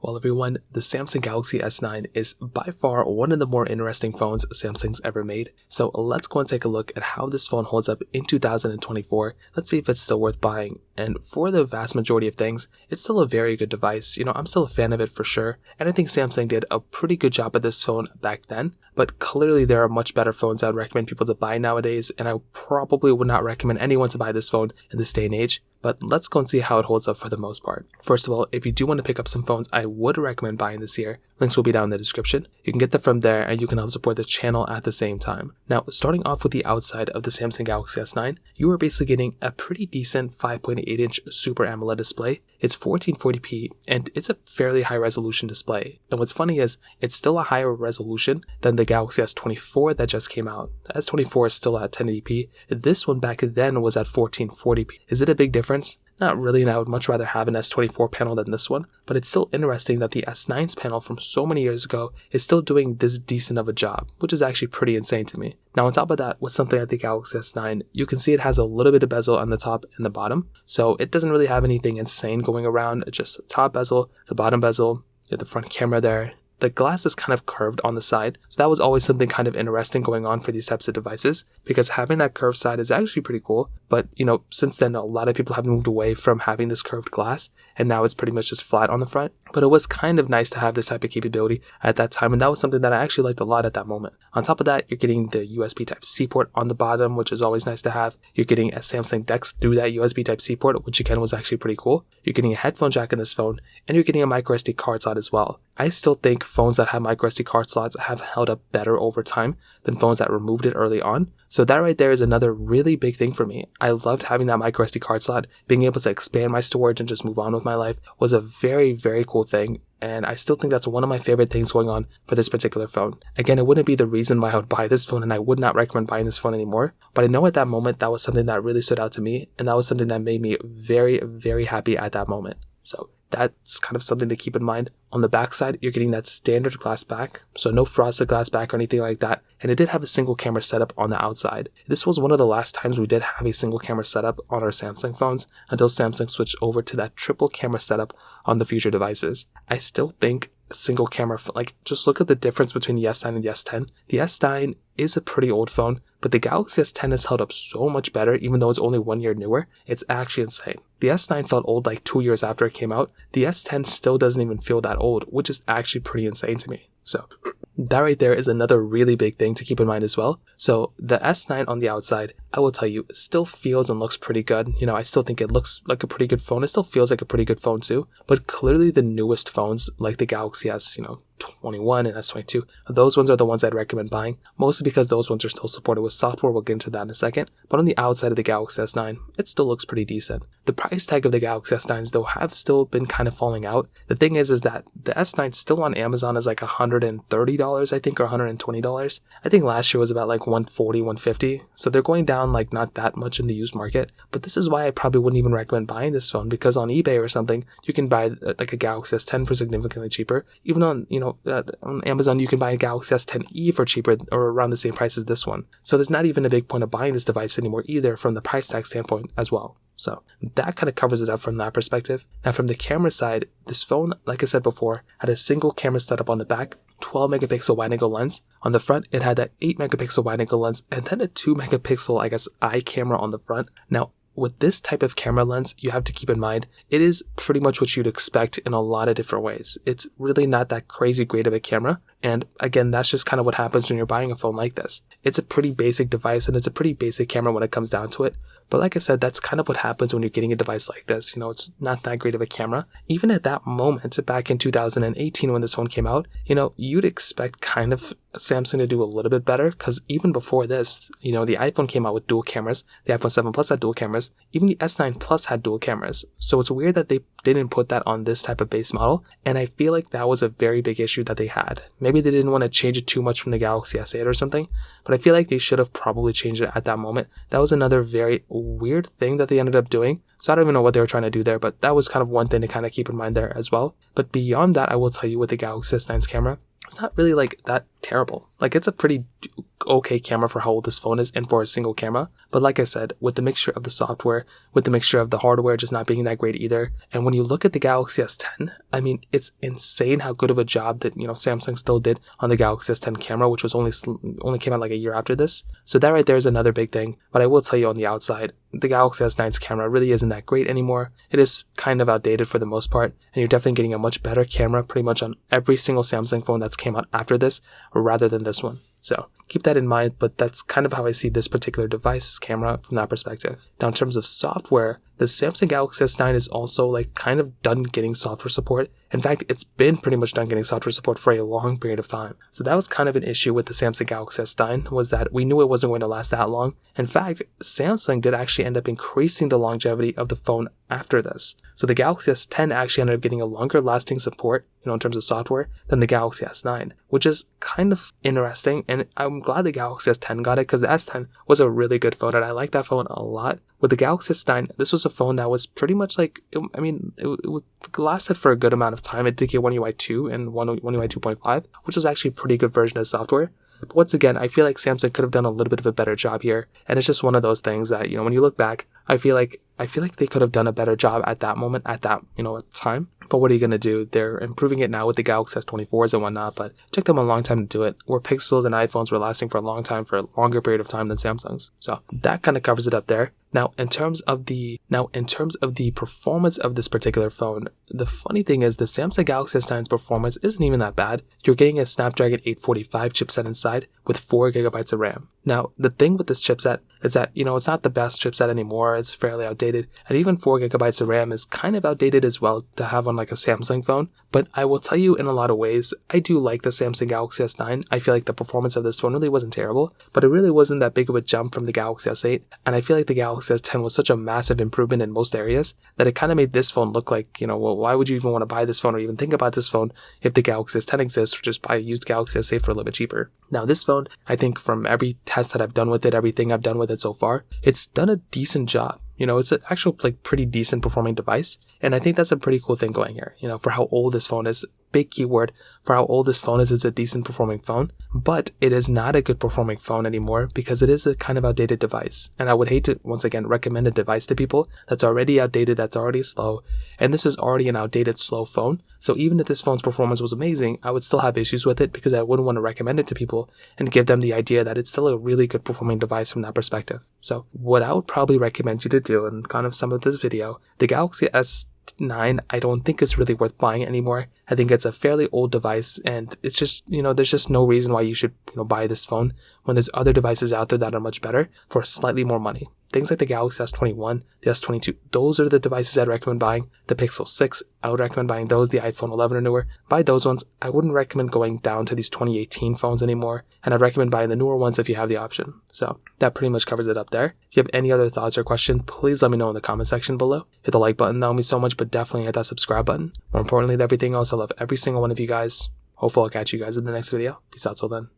Well everyone, the Samsung Galaxy S9 is by far one of the more interesting phones Samsung's ever made. So let's go and take a look at how this phone holds up in 2024. Let's see if it's still worth buying. And for the vast majority of things, it's still a very good device. I'm still a fan of it for sure. And I think Samsung did a pretty good job at this phone back then. But clearly there are much better phones I would recommend people to buy nowadays. And I probably would not recommend anyone to buy this phone in this day and age. But let's go and see how it holds up for the most part. First of all, if you do want to pick up some phones I would recommend buying this year, links will be down in the description. You can get them from there and you can help support the channel at the same time. Now, starting off with the outside of the Samsung Galaxy S9, you are basically getting a pretty decent 5.8-inch Super AMOLED display. It's 1440p and it's a fairly high resolution display. And what's funny is it's still a higher resolution than the Galaxy S24 that just came out. The S24 is still at 1080p. This one back then was at 1440p. Is it a big difference? Not really, and I would much rather have an S24 panel than this one, but it's still interesting that the S9's panel from so many years ago is still doing this decent of a job, which is actually pretty insane to me. Now on top of that, with something like the Galaxy S9, you can see it has a little bit of bezel on the top and the bottom, so it doesn't really have anything insane going around. It's just the top bezel, the bottom bezel, you have the front camera there. The glass is kind of curved on the side, so that was always something kind of interesting going on for these types of devices, because having that curved side is actually pretty cool. But since then a lot of people have moved away from having this curved glass, and now it's pretty much just flat on the front. But it was kind of nice to have this type of capability at that time, and that was something that I actually liked a lot at that moment. On top of that, you're getting the USB Type-C port on the bottom, which is always nice to have. You're getting a Samsung DeX through that USB Type-C port, which again was actually pretty cool. You're getting a headphone jack in this phone, and you're getting a microSD card slot as well. I still think phones that have microSD card slots have held up better over time than phones that removed it early on. So that right there is another really big thing for me. I loved having that microSD card slot. Being able to expand my storage and just move on with my life was a very, very cool thing. And I still think that's one of my favorite things going on for this particular phone. Again, it wouldn't be the reason why I would buy this phone, and I would not recommend buying this phone anymore. But I know at that moment that was something that really stood out to me, and that was something that made me very, very happy at that moment. So that's kind of something to keep in mind. On the back side, you're getting that standard glass back, so no frosted glass back or anything like that. And it did have a single camera setup on the outside. This was one of the last times we did have a single camera setup on our Samsung phones until Samsung switched over to that triple camera setup on the future devices. I still think a single camera, just look at the difference between the S9 and the S10. The S9 is a pretty old phone, but the Galaxy S10 has held up so much better, even though it's only 1 year newer. It's actually insane. The S9 felt old like 2 years after it came out. The S10 still doesn't even feel that old, which is actually pretty insane to me. So that right there is another really big thing to keep in mind as well. So the S9 on the outside, I will tell you, still feels and looks pretty good. I still think it looks like a pretty good phone. It still feels like a pretty good phone too. But clearly the newest phones, like the Galaxy S, 21 and S22, those ones are the ones I'd recommend buying, mostly because those ones are still supported with software. We'll get into that in a second. But on the outside of the Galaxy S9, it still looks pretty decent. The price tag of the Galaxy S9s though have still been kind of falling out. The thing is that the S9 still on Amazon is like $130, I think, or $120. I think last year was about like $140, $150. So they're going down like not that much in the used market. But this is why I probably wouldn't even recommend buying this phone, because on eBay or something, you can buy like a Galaxy S10 for significantly cheaper. Even on, on Amazon, you can buy a Galaxy S10e for cheaper or around the same price as this one. So there's not even a big point of buying this device anymore either from the price tag standpoint as well. So that kind of covers it up from that perspective. Now from the camera side, this phone, like I said before, had a single camera setup on the back, 12 megapixel wide angle lens. On the front, it had that 8 megapixel wide angle lens and then a 2 megapixel, eye camera on the front. Now, with this type of camera lens, you have to keep in mind, it is pretty much what you'd expect in a lot of different ways. It's really not that crazy great of a camera. And again, that's just kind of what happens when you're buying a phone like this. It's a pretty basic device and it's a pretty basic camera when it comes down to it. But like I said, that's kind of what happens when you're getting a device like this. It's not that great of a camera. Even at that moment, back in 2018 when this phone came out, you'd expect kind of Samsung to do a little bit better, because even before this, the iPhone came out with dual cameras. The iPhone 7 Plus had dual cameras. Even the S9 Plus had dual cameras. So it's weird that they didn't put that on this type of base model. And I feel like that was a very big issue that they had. Maybe they didn't want to change it too much from the Galaxy S8 or something, but I feel like they should have probably changed it at that moment. That was another very weird thing that they ended up doing. So I don't even know what they were trying to do there, but that was kind of one thing to kind of keep in mind there as well. But beyond that, I will tell you with the Galaxy S9's camera, it's not really like that terrible. Like, it's a pretty okay camera for how old this phone is and for a single camera. But like I said, with the mixture of the software, with the mixture of the hardware just not being that great either. And when you look at the Galaxy S10, I mean, it's insane how good of a job that, Samsung still did on the Galaxy S10 camera, which was only came out like a year after this. So that right there is another big thing. But I will tell you on the outside, the Galaxy S9's camera really isn't that great anymore. It is kind of outdated for the most part, and you're definitely getting a much better camera pretty much on every single Samsung phone that's came out after this, rather than this one. So keep that in mind, but that's kind of how I see this particular device's camera from that perspective. Now, in terms of software, the Samsung Galaxy S9 is also like kind of done getting software support. In fact, it's been pretty much done getting software support for a long period of time. So that was kind of an issue with the Samsung Galaxy S9, was that we knew it wasn't going to last that long. In fact, Samsung did actually end up increasing the longevity of the phone after this. So the Galaxy S10 actually ended up getting a longer lasting support, in terms of software, than the Galaxy S9, which is kind of interesting. And I'm glad the Galaxy S10 got it, because the S10 was a really good phone and I like that phone a lot. With the Galaxy S9, this was a phone that was pretty much like, it lasted for a good amount of time. It did get One UI 2 and One UI 2.5, which was actually a pretty good version of software. But once again, I feel like Samsung could have done a little bit of a better job here. And it's just one of those things that, when you look back, I feel like they could have done a better job at that moment, at the time. But what are you going to do? They're improving it now with the Galaxy S24s and whatnot, but it took them a long time to do it, where Pixels and iPhones were lasting for a long time, for a longer period of time than Samsung's. So that kind of covers it up there. Now, in terms of the performance of this particular phone, the funny thing is the Samsung Galaxy S9's performance isn't even that bad. You're getting a Snapdragon 845 chipset inside with 4GB of RAM. Now, the thing with this chipset is that, it's not the best chipset anymore. It's fairly outdated. And even 4GB of RAM is kind of outdated as well to have on like a Samsung phone. But I will tell you, in a lot of ways, I do like the Samsung Galaxy S9. I feel like the performance of this phone really wasn't terrible, but it really wasn't that big of a jump from the Galaxy S8. And I feel like the Galaxy S10 was such a massive improvement in most areas that it kind of made this phone look like, well, why would you even want to buy this phone or even think about this phone if the Galaxy S10 exists, or just buy a used Galaxy S8 for a little bit cheaper? Now, this phone, I think from every test that I've done with it, everything I've done with it so far, it's done a decent job. It's an actual pretty decent performing device. And I think that's a pretty cool thing going here, for how old this phone is. Big keyword for how old this phone is. It's a decent performing phone, but it is not a good performing phone anymore because it is a kind of outdated device. And I would hate to, once again, recommend a device to people that's already outdated, that's already slow. And this is already an outdated, slow phone. So even if this phone's performance was amazing, I would still have issues with it because I wouldn't want to recommend it to people and give them the idea that it's still a really good performing device from that perspective. So what I would probably recommend you to do, and kind of some of this video, the Galaxy S9, I don't think it's really worth buying anymore. I think it's a fairly old device, and it's just, there's just no reason why you should, buy this phone when there's other devices out there that are much better for slightly more money. Things like the Galaxy S21, the S22, those are the devices I'd recommend buying. The Pixel 6, I would recommend buying those. The iPhone 11 or newer, buy those ones. I wouldn't recommend going down to these 2018 phones anymore, and I'd recommend buying the newer ones if you have the option. So that pretty much covers it up there. If you have any other thoughts or questions, please let me know in the comment section below. Hit the like button, that would mean so much, but definitely hit that subscribe button. More importantly than everything else, I love every single one of you guys. Hopefully I'll catch you guys in the next video. Peace out till then.